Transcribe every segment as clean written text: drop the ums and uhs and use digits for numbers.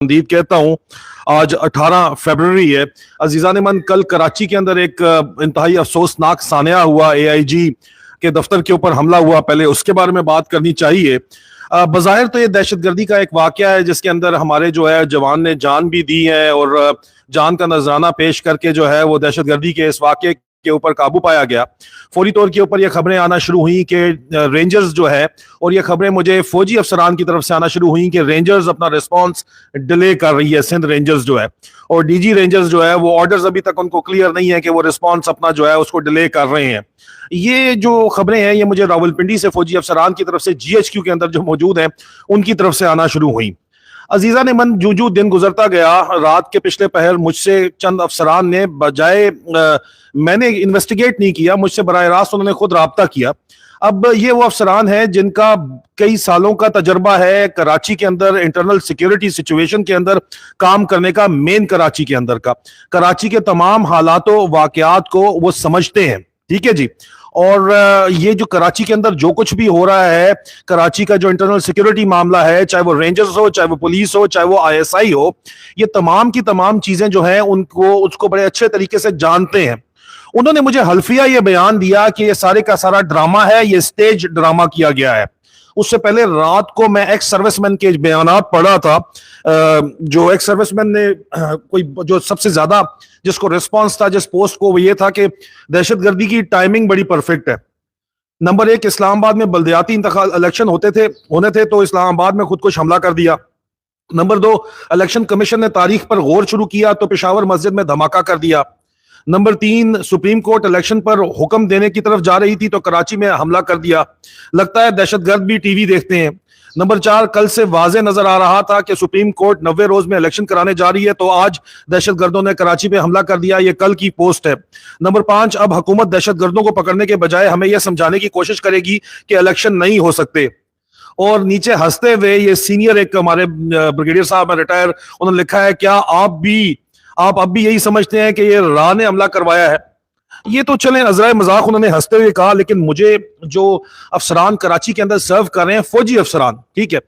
मंदीद कहता हूँ। आज 18 फरवरी है। अजीज़ान मन, कल कराची के अंदर एक इंतहाई अफसोसनाक सानिया हुआ। AIG के दफ्तर के ऊपर हमला हुआ। पहले उसके बारे में बात करनी चाहिए। बज़ाहिर तो ये दहशतगर्दी का एक वाकया है जिसके अंदर हमारे जो है जवान ने जान भी दी है और जान का नजराना पेश करके जो है वो दहशतगर्दी के इस वाकये के ऊपर काबू पाया गया। फौरी तौर के ऊपर ये खबरें आना शुरू हुई कि रेंजर्स जो है, और ये खबरें मुझे फौजी अफसरान की तरफ से आना शुरू हुई कि रेंजर्स अपना रिस्पांस डिले कर रही है, सिंध रेंजर्स जो है, और DG रेंजर्स जो है वो ऑर्डर्स अभी तक उनको क्लियर नहीं है कि वो रिस्पांस अपना जो है उसको डिले कर रहे हैं। ये जो खबरें हैं ये मुझे रावलपिंडी से फौजी अफसरान की तरफ से GHQ के अंदर जो मौजूद हैं उनकी तरफ से आना शुरू हुई। अजीजा ने मन, जूं दिन गुजरता गया, रात के पिछले पहर मुझसे चंद अफसरान ने बजाय मैंने इन्वेस्टिगेट नहीं किया, मुझसे बराह रास्त उन्होंने खुद राब्ता किया। अब ये वो अफसरान हैं जिनका कई सालों का तजर्बा है कराची के अंदर इंटरनल सिक्योरिटी सिचुएशन के अंदर काम करने का, मेन कराची के अंदर का, कराची के तमाम हालातों वाकयात को वो समझते हैं। ठीक है जी। और ये जो कराची के अंदर जो कुछ भी हो रहा है, कराची का जो इंटरनल सिक्योरिटी मामला है, चाहे वो रेंजर्स हो, चाहे वो पुलिस हो, चाहे वो ISI हो, ये तमाम की तमाम चीजें जो हैं उनको उसको बड़े अच्छे तरीके से जानते हैं। उन्होंने मुझे हल्फिया ये बयान दिया कि ये सारे का सारा ड्रामा है, ये स्टेज ड्रामा किया गया है। उससे पहले रात को मैं एक्स सर्विसमैन के बयानात पढ़ा था। जो एक्स सर्विसमैन ने कोई जो सबसे ज्यादा जिसको रिस्पांस था जिस पोस्ट को, वो ये था कि दहशतगर्दी की टाइमिंग बड़ी परफेक्ट है। नंबर 1, इस्लामाबाद में बल्दियाती इलेक्शन होने थे तो इस्लामाबाद में खुदकुश हमला कर दिया। नंबर 2, इलेक्शन कमीशन ने तारीख पर गौर शुरू किया तो पेशावर मस्जिद में धमाका कर दिया। नंबर 3, सुप्रीम कोर्ट इलेक्शन पर हुक्म देने की तरफ जा रही थी तो कराची में हमला कर दिया। लगता है दहशतगर्द भी टीवी देखते हैं। नंबर 4, कल से वाजे नजर आ रहा था कि सुप्रीम कोर्ट 90 रोज में इलेक्शन कराने जा रही है तो आज दहशतगर्दों ने कराची पे हमला कर दिया। ये कल की पोस्ट है। नंबर 5, अब हुकूमत दहशतगर्दों को पकड़ने के बजाय हमें यह समझाने की कोशिश करेगी कि इलेक्शन नहीं हो सकते। और नीचे हंसते हुए ये सीनियर एक हमारे ब्रिगेडियर साहब रिटायर, उन्होंने लिखा है, क्या आप अब भी यही समझते हैं कि ये राह ने हमला करवाया है? ये तो चलें नजराए मजाक उन्होंने हंसते हुए कहा, लेकिन मुझे जो अफसरान कराची के अंदर सर्व कर रहे हैं, फौजी अफसरान, ठीक है,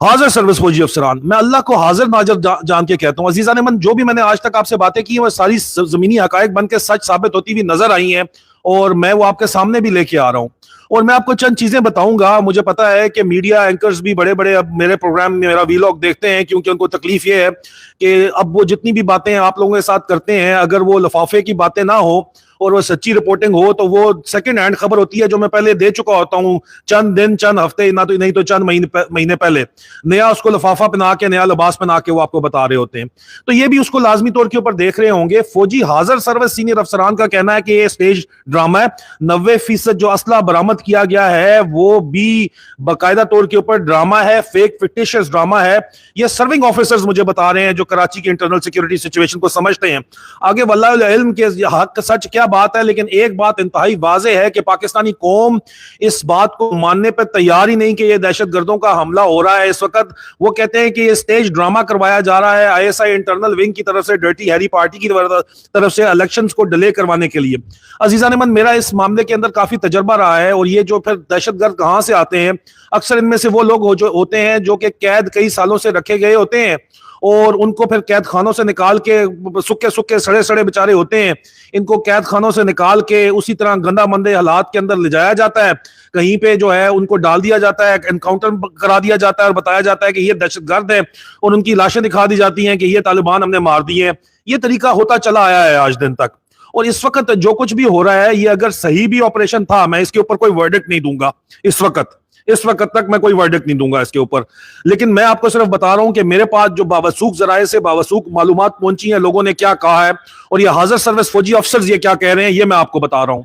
हाजिर सर्विस फौजी अफसरान, मैं अल्लाह को हाजिर नाजिर जान के कहता हूँ अजीजा ने मन, जो भी मैंने आज तक आपसे बातें की वो सारी जमीनी हकायक बन के सच साबित होती हुई नजर आई हैं और मैं वो आपके सामने भी लेके आ रहा हूँ। और मैं आपको चंद चीजें बताऊंगा। मुझे पता है कि मीडिया एंकर्स भी बड़े बड़े अब मेरे प्रोग्राम में मेरा वीलॉग देखते हैं, क्योंकि उनको तकलीफ ये है कि अब वो जितनी भी बातें आप लोगों के साथ करते हैं, अगर वो लिफाफे की बातें ना हो और वो सच्ची रिपोर्टिंग हो तो वो सेकंड हैंड खबर होती है जो मैं पहले दे चुका होता हूँ, चंद दिन, चंद हफ्ते, ना तो नहीं तो चंद महीने पहले नया उसको लिफाफा पहना के, नया लिबास पहना के वो आपको बता रहे होते हैं। तो ये भी उसको लाजमी तौर के ऊपर देख रहे होंगे। फौजी हाजिर सर्विस सीनियर अफसरान का कहना है कि ये स्टेज ड्रामा है। 90% जो असला बरामद किया गया है वो भी बाकायदा तौर के ऊपर ड्रामा है, फेक फिक्टिशियस ड्रामा है। ये सर्विंग ऑफिसर्स मुझे बता रहे हैं जो कराची की इंटरनल सिक्योरिटी सिचुएशन को समझते हैं। आगे वल्लाह इल्म के हक सच क्या बात है, लेकिन एक बात इंतहाई वाज़े है कि पाकिस्तानी कौम इस बात को मानने पर तैयार ही नहीं कि यह दहशतगर्दों का हमला हो रहा है। इस वक्त वो कहते हैं कि यह स्टेज ड्रामा करवाया जा रहा है ISI इंटरनल विंग की तरफ से, डर्टी हैरी पार्टी की तरफ से इलेक्शंस को डिले करवाने के लिए। अजीजा ने मन, मेरा इस मामले के अंदर काफी तजर्बा रहा है और ये जो फिर दहशतगर्द कहां से आते हैं, अक्सर इनमें से वो लोग होते हैं जो कि कैद कई सालों से रखे गए होते हैं और उनको फिर कैद खानों से निकाल के, सुक्के सुक्के सड़े सड़े बेचारे होते हैं, इनको कैद खानों से निकाल के उसी तरह गंदा मंदे हालात के अंदर ले जाया जाता है। कहीं पे जो है उनको डाल दिया जाता है, एनकाउंटर करा दिया जाता है और बताया जाता है कि ये दहशतगर्द है और उनकी लाशें दिखा दी जाती हैं कि ये तालिबान हमने मार दी है। ये तरीका होता चला आया है आज दिन तक। और इस वक्त जो कुछ भी हो रहा है, ये अगर सही भी ऑपरेशन था, मैं इसके ऊपर कोई वर्डिक्ट नहीं दूंगा इस वक्त तक मैं कोई वर्डिक्ट नहीं दूंगा इसके ऊपर, लेकिन मैं आपको सिर्फ बता रहा हूं कि मेरे पास जो बावसूख जराए से बावसूख मालूमात पहुंची हैं, लोगों ने क्या कहा है और ये हाजिर सर्विस फौजी अफसर ये क्या कह रहे हैं, ये मैं आपको बता रहा हूं।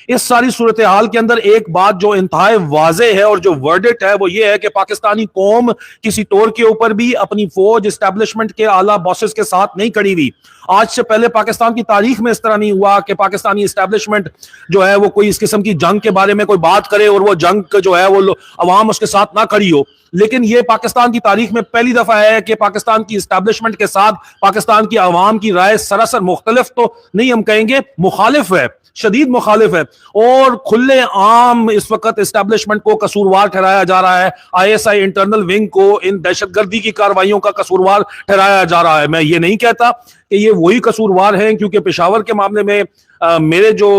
इस सारी सूरत हाल के अंदर एक बात जो इंतहाई वाजे है और जो वर्डिक्ट है वो ये है कि पाकिस्तानी कौम किसी तौर के ऊपर भी अपनी फौज एस्टेब्लिशमेंट के आला बॉसेस के साथ नहीं खड़ी हुई। आज से पहले पाकिस्तान की तारीख में इस तरह नहीं हुआ कि पाकिस्तानी एस्टेब्लिशमेंट जो है वो कोई इस किस्म की जंग के बारे में कोई बात करे और वो जंग जो है वो अवाम उसके साथ ना खड़ी हो। लेकिन ये पाकिस्तान की तारीख में पहली दफा है कि पाकिस्तान की एस्टेब्लिशमेंट के साथ पाकिस्तान की अवाम की राय सरासर मुख्तलिफ तो नहीं हम कहेंगे, मुखालिफ है। शदीद मुखालिफ है और खुले आम इस वक्त एस्टेब्लिशमेंट को कसूरवार ठहराया जा रहा है। आईएसआई इंटरनल विंग को इन दहशतगर्दी की कार्रवाइयों का कसूरवार ठहराया जा रहा है। मैं ये नहीं कहता कि ये वही कसूरवार हैं, क्योंकि पेशावर के मामले में मेरे जो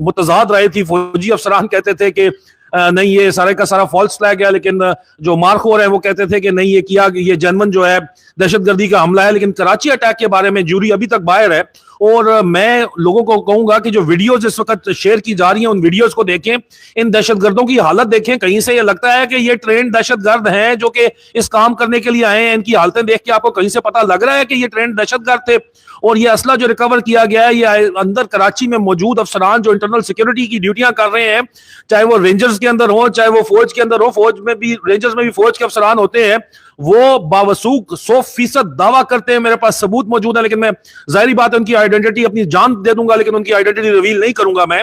मुतजाद राय थी, फौजी अफसरान कहते थे कि नहीं ये सारे का सारा फॉल्स फ्लैग है, लेकिन जो मारखोर है वो कहते थे कि नहीं ये जनमन जो है दहशतगर्दी का हमला है। लेकिन कराची अटैक के बारे में ज्यूरी अभी तक बाहर है और मैं लोगों को कहूंगा कि जो वीडियोज इस वक्त शेयर की जा रही हैं उन वीडियोज को देखें, इन दहशतगर्दों की हालत देखें। कहीं से ये लगता है कि ये ट्रेंड दहशतगर्द हैं जो कि इस काम करने के लिए आए हैं। इनकी हालतें देख के आपको कहीं से पता लग रहा है कि ये ट्रेंड दहशतगर्द थे। और ये असला जो रिकवर किया गया है, ये अंदर कराची में मौजूद अफसरान जो इंटरनल सिक्योरिटी की ड्यूटियां कर रहे हैं, चाहे वो रेंजर्स के अंदर हो, चाहे वो फौज के अंदर हो, फौज में भी रेंजर्स में भी फौज के अफसरान होते हैं, वो बावसूख 100% दावा करते हैं, मेरे पास सबूत मौजूद है। लेकिन मैं जाहिर बात है उनकी आइडेंटिटी अपनी जान दे दूंगा, लेकिन उनकी आइडेंटिटी रिवील नहीं करूंगा मैं,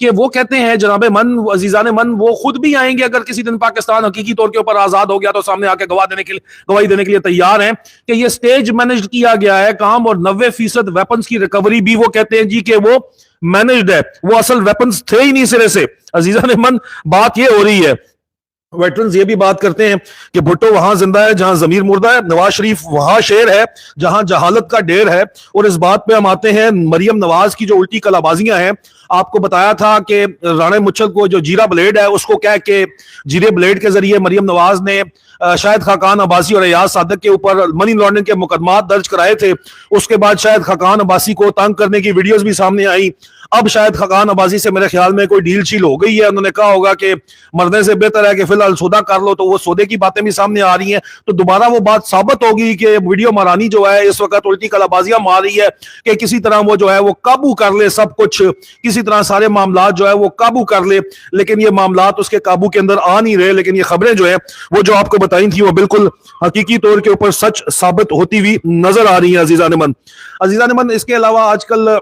कि वो कहते हैं जनाबे मन अजीजान मन वो खुद भी आएंगे अगर किसी दिन पाकिस्तान हकीकी तौर के ऊपर आजाद हो गया तो सामने आके गवाही देने के लिए तैयार हैं कि ये स्टेज मैनेज किया गया है काम। और 90% वेपन्स की रिकवरी भी वो कहते हैं जी कि वो मैनेज्ड है, वो असल वेपन्स थे ही नहीं सिरे से। अजीजान मन बात ये हो रही है। वेटरन्स ये भी बात करते हैं कि भुट्टो वहां जिंदा है जहां जमीर मुर्दा है, नवाज शरीफ वहां शेर है जहां जहालत का ढेर है। और इस बात पे हम आते हैं मरियम नवाज की जो उल्टी कलाबाजियां हैं। आपको बताया था कि राणा मुच्छल को जो जीरा ब्लेड है उसको कह के जीरे ब्लेड के जरिए मरियम नवाज ने शायद खाकान अब्बासी और एयाज सादक के ऊपर मनी लॉन्ड्रिंग के मुकदमात दर्ज कराए थे। उसके बाद शायद खाकान अब्बासी को तंग करने की वीडियोस भी सामने आई। अब शायद खाकान अब्बासी से मेरे ख्याल में कोई डील शील हो गई है। उन्होंने कहा होगा कि मरने से बेहतर है कि फिलहाल सौदा कर लो, तो वो सौदे की बातें भी सामने आ रही हैं। तो दोबारा वो बात साबित होगी कि वीडियो महारानी जो है इस वक्त उल्टी कलाबाजियां मार रही है कि किसी तरह वो जो है वो काबू कर ले सब कुछ, किसी तरह सारे मामला जो है वो काबू कर ले। लेकिन ये मामला उसके काबू के अंदर आ नहीं रहे। लेकिन ये खबरें जो है वो जो आपको बताई थी वो बिल्कुल हकीकी तौर के ऊपर सच साबित होती हुई नजर आ रही है। अजीजान मन इसके अलावा आजकल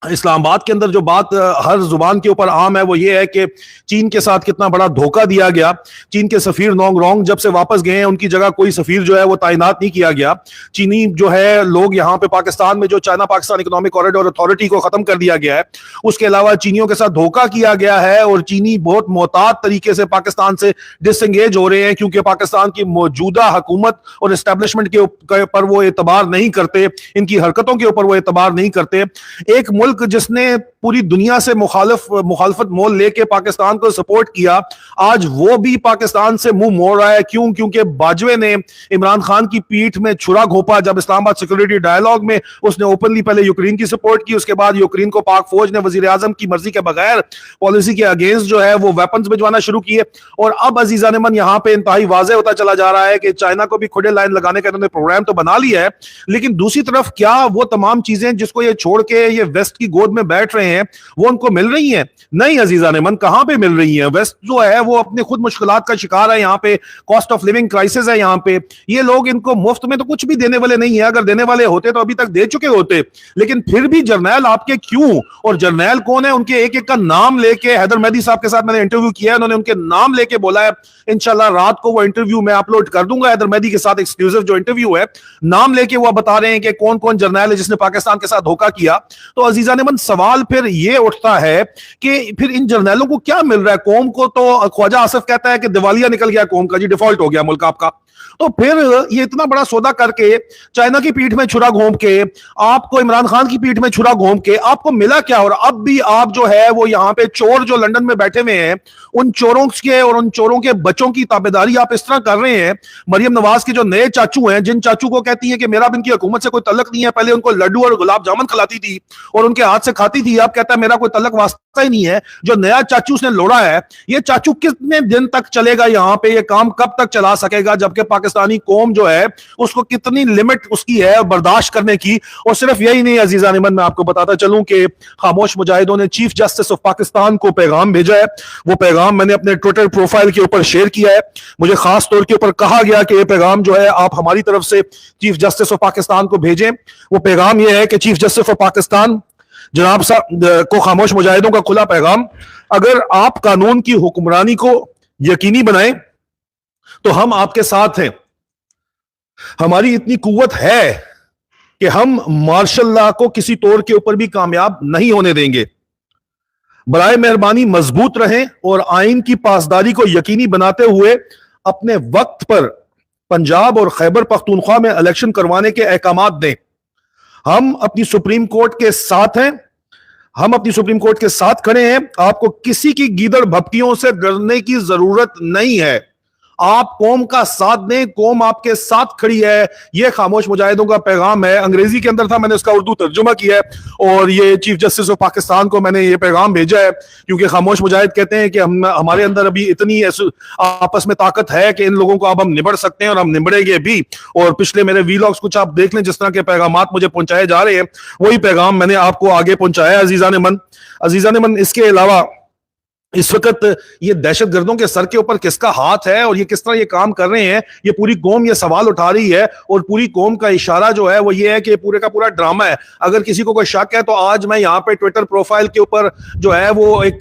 इस्लामाबाद के अंदर जो बात हर जुबान के ऊपर आम है वो ये है कि चीन के साथ कितना बड़ा धोखा दिया गया। चीन के सफीर नोंग रोंग जब से वापस गए हैं उनकी जगह कोई सफीर जो है वो तैनात नहीं किया गया। चीनी जो है लोग यहाँ पे पाकिस्तान में जो China Pakistan economic corridor authority को खत्म कर दिया गया है, उसके अलावा चीनियों के साथ धोखा किया गया है और चीनी बहुत मोहतात तरीके से पाकिस्तान से डिसएंगेज हो रहे हैं, क्योंकि पाकिस्तान की मौजूदा हुकूमत और एस्टेब्लिशमेंट के ऊपर वो एतबार नहीं करते, इनकी हरकतों के ऊपर वो एतबार नहीं करते। एक मुल्क जिसने पूरी दुनिया से मुखालफत मोल लेके पाकिस्तान को सपोर्ट किया, आज वो भी पाकिस्तान से मुंह मोड़ रहा है। क्यों? क्योंकि बाजवे ने इमरान खान की पीठ में छुरा घोंपा जब इस्लामाबाद सिक्योरिटी डायलॉग में उसने ओपनली पहले यूक्रेन की सपोर्ट की, उसके बाद यूक्रेन को पाक फौज ने वजीर आजम की मर्जी के बगैर पॉलिसी के अगेंस्ट जो है वो वेपन्स भिजवाना शुरू किए। और अब अजीजान मन यहाँ पे इंतहाई वाज़ेह होता चला जा रहा है कि चाइना को भी खुदे लाइन लगाने का इन्होंने प्रोग्राम तो बना लिया है, लेकिन दूसरी तरफ क्या वो तमाम चीजें जिसको ये छोड़ के ये वेस्ट की गोद में बैठ रहे हैं वो उनको मिल रही हैं? नहीं अजीजान मन, कहां पे मिल रही हैं? वेस्ट जो है वो अपने खुद मुश्किलात का शिकार है। यहाँ पे कॉस्ट ऑफ लिविंग क्राइसिस है। यहाँ पे ये लोग इनको मुफ्त में तो कुछ भी देने वाले नहीं है। अगर देने वाले होते तो अभी तक दे चुके होते। लेकिन फिर भी जर्नैल आपके क्यों, और जर्नैल कौन है, उनके एक एक का नाम लेके, हैदर मेहदी साहब के साथ मैंने इंटरव्यू किया है, उन्होंने उनके नाम लेके बोला है। इंशाल्लाह रात को वो इंटरव्यू मैं अपलोड कर दूंगा, हैदर मेहदी के साथ एक्सक्लूसिव जो इंटरव्यू है, नाम लेके वो बता रहे हैं कि कौन कौन जर्नैल है जिसने पाकिस्तान के साथ धोखा किया। तो अजीजान मन सवाल फिर ये उठता है कि फिर इन जर्नैलों को क्या मिल रहा है? कौम को तो ख्वाजा आसिफ कहता है कि दिवालिया निकल गया कौम का, जी डिफॉल्ट हो गया मुल्क आपका। तो फिर ये इतना बड़ा सौदा करके चाइना की पीठ में छुरा घोंप के, आपको इमरान खान की पीठ में छुरा घोंप के आपको मिला क्या? और अब भी आप जो है वो यहाँ पे चोर जो लंदन में बैठे हुए हैं, उन चोरों के और उन चोरों के बच्चों की ताबेदारी आप इस तरह कर रहे हैं। मरियम नवाज के जो नए चाचू हैं, जिन चाचू को कहती है कि मेरा इनकी हुकूमत से कोई तल्लक नहीं है, पहले उनको लड्डू और गुलाब जामुन खिलाती थी और उनके हाथ से खाती थी, अब कहता है मेरा कोई तल्लक वास्ता ही नहीं है। जो नया चाचू उसने लोड़ा है, ये चाचू कितने दिन तक चलेगा यहाँ पे? ये काम कब तक चला सकेगा? जबकि पाकिस्तानी कौम जो है उसको कितनी लिमिट उसकी है बर्दाश्त करने की। और सिर्फ यही नहीं अजीजान मन, मैं आपको बताता चलूं कि खामोश मुजाहिदों ने चीफ जस्टिस ऑफ पाकिस्तान को पैगाम भेजा है। वो पैगाम मैंने अपने ट्विटर प्रोफाइल के ऊपर शेयर किया है। मुझे खास तौर के ऊपर कहा गया कि ये पैगाम जो है आप हमारी तरफ से चीफ जस्टिस ऑफ पाकिस्तान को भेजें। वो पैगाम यह है कि चीफ जस्टिस ऑफ पाकिस्तान जनाब साहब को खामोश मुजाहिदों का खुला पैगाम, अगर आप कानून की हुक्मरानी को यकीनी बनाएं तो हम आपके साथ हैं। हमारी इतनी कुव्वत है कि हम मार्शल लॉ को किसी तौर के ऊपर भी कामयाब नहीं होने देंगे। बराए मेहरबानी मजबूत रहें और आइन की पासदारी को यकीनी बनाते हुए अपने वक्त पर पंजाब और खैबर पख्तूनख्वा में इलेक्शन करवाने के अहकामात दें। हम अपनी सुप्रीम कोर्ट के साथ हैं, हम अपनी सुप्रीम कोर्ट के साथ खड़े हैं। आपको किसी की गीदड़ भपटियों से डरने की जरूरत नहीं है। आप कौम का साथ दें, कौम आपके साथ खड़ी है। यह खामोश मुजाहिदों का पैगाम है। अंग्रेजी के अंदर था, मैंने उसका उर्दू तर्जुमा किया है और ये चीफ जस्टिस ऑफ पाकिस्तान को मैंने ये पैगाम भेजा है, क्योंकि खामोश मुजाहिद कहते हैं कि हमारे अंदर अभी इतनी आपस में ताकत है कि इन लोगों को अब हम निबड़ सकते हैं और हम निबड़ेंगे भी। और पिछले मेरे वीलॉग्स कुछ आप देख लें, जिस तरह के पैगामात मुझे पहुंचाए जा रहे हैं, वही पैगाम मैंने आपको आगे पहुंचाया। अजीजा ने मन इसके अलावा इस वक्त ये दहशतगर्दों के सर के ऊपर किसका हाथ है और ये किस तरह ये काम कर रहे हैं, ये पूरी कौम ये सवाल उठा रही है। और पूरी कौम का इशारा जो है वो ये है कि पूरे का पूरा ड्रामा है। अगर किसी को कोई शक है तो आज मैं यहाँ पे ट्विटर प्रोफाइल के ऊपर जो है वो एक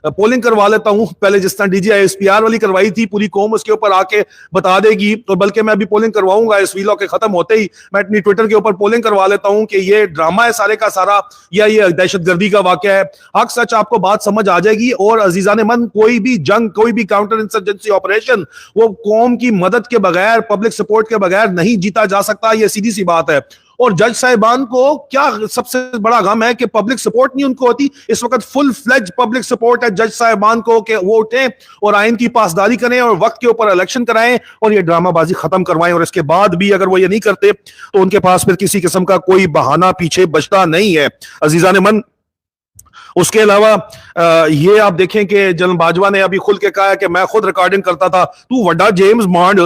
पोलिंग करवा लेता हूँ। पहले जिस तरह DGISPR वाली करवाई थी, पूरी कौम उसके ऊपर आके बता देगी। तो बल्कि मैं अभी पोलिंग करवाऊंगा, इस वीलॉग के खत्म होते ही मैं अपनी ट्विटर के ऊपर पोलिंग करवा लेता हूँ कि ये ड्रामा है सारे का सारा या ये दहशतगर्दी का वाकया है। हक सच आपको बात समझ आ जाएगी। और अजीजान मन, कोई भी जंग, कोई भी काउंटर इंसर्जेंसी ऑपरेशन वो कौम की मदद के बगैर, पब्लिक सपोर्ट के बगैर नहीं जीता जा सकता। ये सीधी सी बात है। और जज साहिबान को क्या सबसे बड़ा गम है कि पब्लिक सपोर्ट नहीं उनको होती। इस वक्त फुल फ्लेज पब्लिक सपोर्ट है जज साहिबान को कि वो उठें और आइन की पासदारी करें और वक्त के ऊपर इलेक्शन कराएं और ये ड्रामाबाजी खत्म करवाएं। और इसके बाद भी अगर वो ये नहीं करते तो उनके पास फिर किसी किस्म का कोई बहाना पीछे बचता नहीं है। अजीजान मन, उसके अलावा ये आप देखें कि जनरल बाजवा ने अभी खुल के कहा है कि मैं खुद रिकॉर्डिंग करता था। तू वड्डा जेम्स बॉन्ड।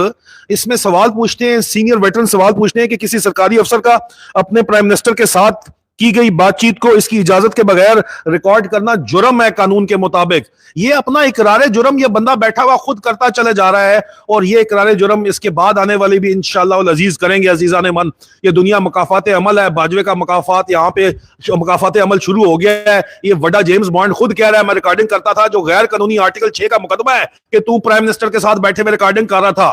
इसमें सवाल पूछते हैं, सीनियर वेटरन सवाल पूछते हैं कि किसी सरकारी अफसर का अपने प्राइम मिनिस्टर के साथ की गई बातचीत को इसकी इजाजत के बगैर रिकॉर्ड करना जुर्म है कानून के मुताबिक। ये अपना इकरार जुर्म ये बंदा बैठा हुआ खुद करता चले जा रहा है और ये इकरार जुर्म इसके बाद आने वाले भी इंशाअल्लाह अजीज करेंगे। अजीजान मन, ये दुनिया मकाफात अमल है। बाजवे का मकाफात यहाँ पे मकाफात अमल शुरू हो गया है। ये वड्डा जेम्स बॉन्ड खुद कह रहा है मैं रिकॉर्डिंग करता था, जो गैर कानूनी आर्टिकल 6 का मुकदमा है कि तू प्राइम मिनिस्टर के साथ बैठे में रिकॉर्डिंग कर रहा था।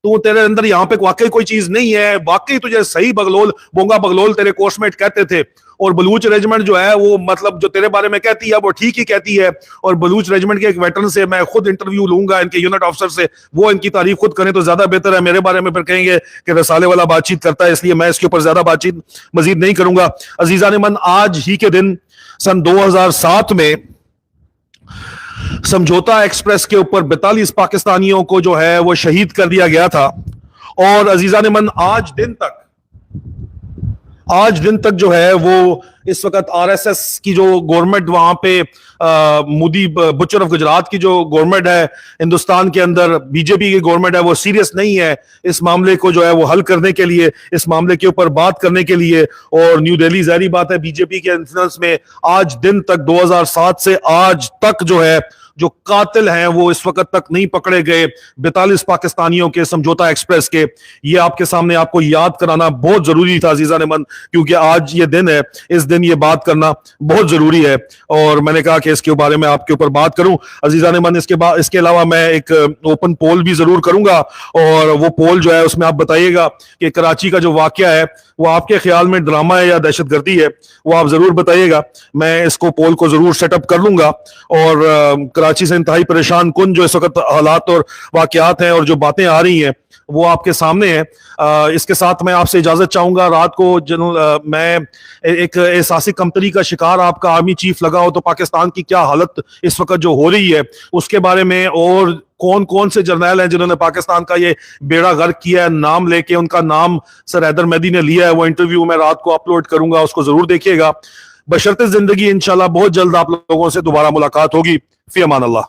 तू तेरे अंदर यहाँ पे वाकई कोई चीज नहीं है। वाकई तुझे सही बगलोल, बोंगा बगलोल तेरे कोर्समेट कहते थे। और बलूच रेजिमेंट जो है वो मतलब जो तेरे बारे में कहती है वो ठीक ही कहती है। और बलूच रेजिमेंट के एक वेटरन से मैं खुद इंटरव्यू लूंगा, इनके यूनिट ऑफिसर से, वो इनकी तारीफ खुद करें तो ज्यादा बेहतर है। मेरे बारे में फिर कहेंगे कि रसाले वाला बातचीत करता है, इसलिए मैं इसके ऊपर ज्यादा बातचीत मजीद नहीं करूंगा। अजीजान मन, आज ही के दिन सन 2007 में समझौता एक्सप्रेस के ऊपर 42 पाकिस्तानियों को जो है वो शहीद कर दिया गया था। और अजीजान मन, आज दिन तक जो है वो इस वक्त RSS की जो गवर्नमेंट वहां पे मोदी बुचर ऑफ गुजरात की जो गवर्नमेंट है हिंदुस्तान के अंदर, बीजेपी की गवर्नमेंट है, वो सीरियस नहीं है इस मामले को जो है वो हल करने के लिए, इस मामले के ऊपर बात करने के लिए। और न्यू दिल्ली, जाहिर बात है बीजेपी के इन्फ्लुएंस में, आज दिन तक 2007 से आज तक जो है जो कातिल हैं वो इस वक्त तक नहीं पकड़े गए 42 पाकिस्तानियों के समझौता एक्सप्रेस के। ये आपके सामने आपको याद कराना बहुत जरूरी था अजीजान मन, क्योंकि आज ये दिन है, इस दिन ये बात करना बहुत जरूरी है। और मैंने कहा कि इसके बारे में आपके ऊपर बात करूं अजीजान मन। इसके अलावा मैं एक ओपन पोल भी जरूर करूंगा और वो पोल जो है उसमें आप बताइएगा कि कराची का जो वाकया है वो आपके ख्याल में ड्रामा है या दहशतगर्दी है, वो आप जरूर बताइएगा। मैं इसको पोल को जरूर सेटअप कर लूंगा। और कराची से इंतहाई परेशान कुन जो इस वक्त हालात और वाकयात हैं और जो बातें आ रही हैं वो आपके सामने है। इसके साथ मैं आपसे इजाजत चाहूंगा। रात को मैं एक एहसासी कमतरी का शिकार आपका आर्मी चीफ लगा हो तो पाकिस्तान की क्या हालत इस वक्त जो हो रही है उसके बारे में, और कौन कौन से जर्नैल हैं जिन्होंने पाकिस्तान का ये बेड़ा गर्क किया है, नाम लेके उनका नाम सर हैदर मेहदी ने लिया है, वो इंटरव्यू मैं रात को अपलोड करूंगा, उसको जरूर देखिएगा। बशर्ते जिंदगी, इंशाल्लाह बहुत जल्द आप लोगों से दोबारा मुलाकात होगी। फी अमान अल्लाह।